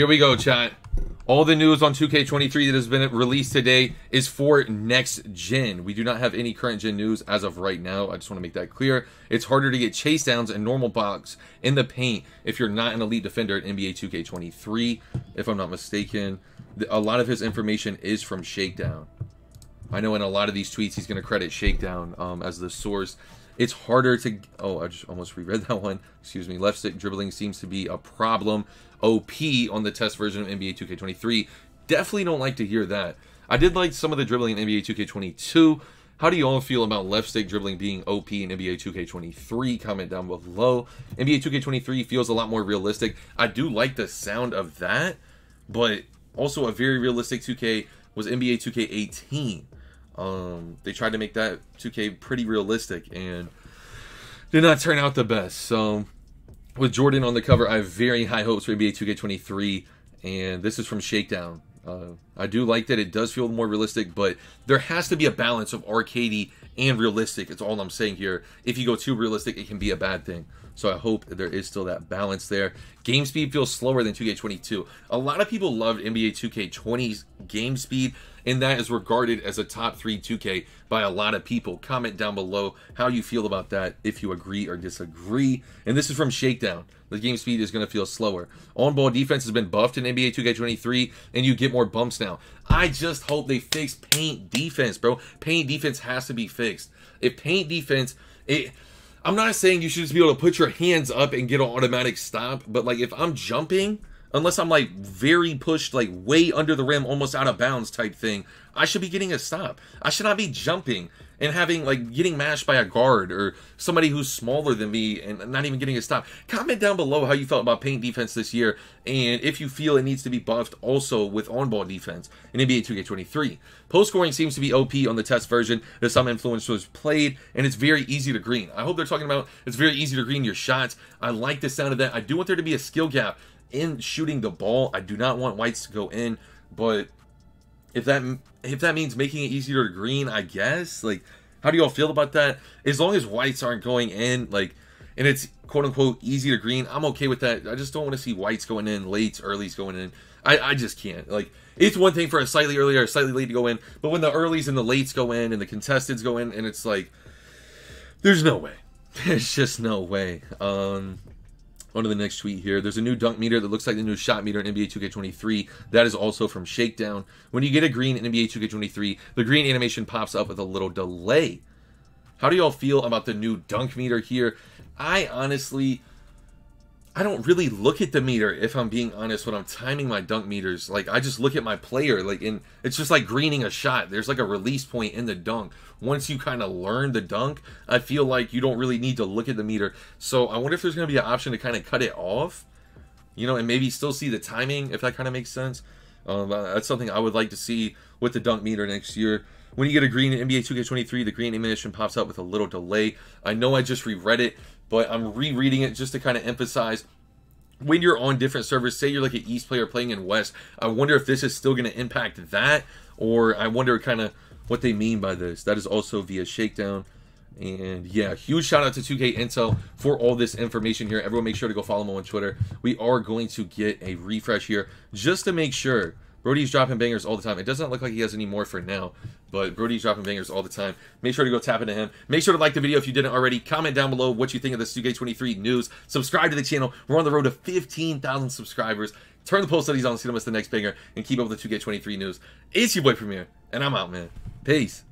Here we go, chat. All the news on 2K23 that has been released today is for next gen. We do not have any current gen news as of right now. I just want to make that clear. It's harder to get chase downs and normal box in the paint if you're not an elite defender at NBA 2K23, if I'm not mistaken. A lot of his information is from Shakedown. I know in a lot of these tweets he's going to credit Shakedown as the source. It's harder to... Oh, I just almost reread that one. Excuse me. Left stick dribbling seems to be a problem. OP on the test version of NBA 2K23. Definitely don't like to hear that. I did like some of the dribbling in NBA 2K22. How do you all feel about left stick dribbling being OP in NBA 2K23? Comment down below. NBA 2K23 feels a lot more realistic. I do like the sound of that, but also a very realistic 2K was NBA 2K18. They tried to make that 2K pretty realistic and did not turn out the best. So with Jordan on the cover, I have very high hopes for NBA 2K23, and this is from Shakedown. I do like that it does feel more realistic, but there has to be a balance of arcadey and realistic. It's all I'm saying here. If you go too realistic, it can be a bad thing. So I hope there is still that balance there. Game speed feels slower than 2K22. A lot of people loved NBA 2K20's game speed, and that is regarded as a top 3 2K by a lot of people. Comment down below how you feel about that, if you agree or disagree. And this is from Shakedown. The game speed is going to feel slower. On-ball defense has been buffed in NBA 2K23, and you get more bumps now. I just hope they fix paint defense, bro. Paint defense has to be fixed. If paint defense... I'm not saying you should just be able to put your hands up and get an automatic stop, but like if I'm jumping, unless I'm like very pushed, like way under the rim, almost out of bounds type thing, I should be getting a stop. I should not be jumping and having like getting mashed by a guard or somebody who's smaller than me and not even getting a stop. Comment down below how you felt about paint defense this year, and if you feel it needs to be buffed also with on-ball defense in NBA 2K23. Post scoring seems to be OP on the test version that some influencers played, and it's very easy to green. I hope they're talking about it's very easy to green your shots. I like the sound of that. I do want there to be a skill gap in shooting the ball. I do not want whites to go in, but if that means making it easier to green, I guess. Like, how do y'all feel about that? As long as whites aren't going in, like, and it's quote unquote easy to green, I'm okay with that. I just don't want to see whites going in, lates, earlies going in. I just can't. Like, it's one thing for a slightly early or slightly late to go in, but when the earlies and the lates go in and the contesteds go in, and it's like, there's no way. There's just no way. On to the next tweet here. There's a new dunk meter that looks like the new shot meter in NBA 2K23. That is also from Shakedown. When you get a green in NBA 2K23, the green animation pops up with a little delay. How do y'all feel about the new dunk meter here? I don't really look at the meter, if I'm being honest, when I'm timing my dunk meters. Like, I just look at my player, like, and it's just like greening a shot. There's like a release point in the dunk. Once you kind of learn the dunk, I feel like you don't really need to look at the meter. So I wonder if there's going to be an option to kind of cut it off, you know, and maybe still see the timing, if that kind of makes sense. That's something I would like to see with the dunk meter next year. When you get a green in NBA 2K23, the green animation pops up with a little delay. I know I just reread it, but I'm rereading it just to kind of emphasize when you're on different servers. Say you're like an East player playing in West, I wonder if this is still going to impact that, or I wonder kind of what they mean by this. That is also via Shakedown. And yeah, huge shout out to 2K Intel for all this information here. Everyone make sure to go follow them on Twitter. We are going to get a refresh here just to make sure. Brody's dropping bangers all the time. It doesn't look like he has any more for now, but Brody's dropping bangers all the time. Make sure to go tap into him. Make sure to like the video if you didn't already. Comment down below what you think of this 2K23 news. Subscribe to the channel. We're on the road to 15,000 subscribers. Turn the post studies on so you don't miss the next banger, and keep up with the 2K23 news. It's your boy Premier, and I'm out, man. Peace.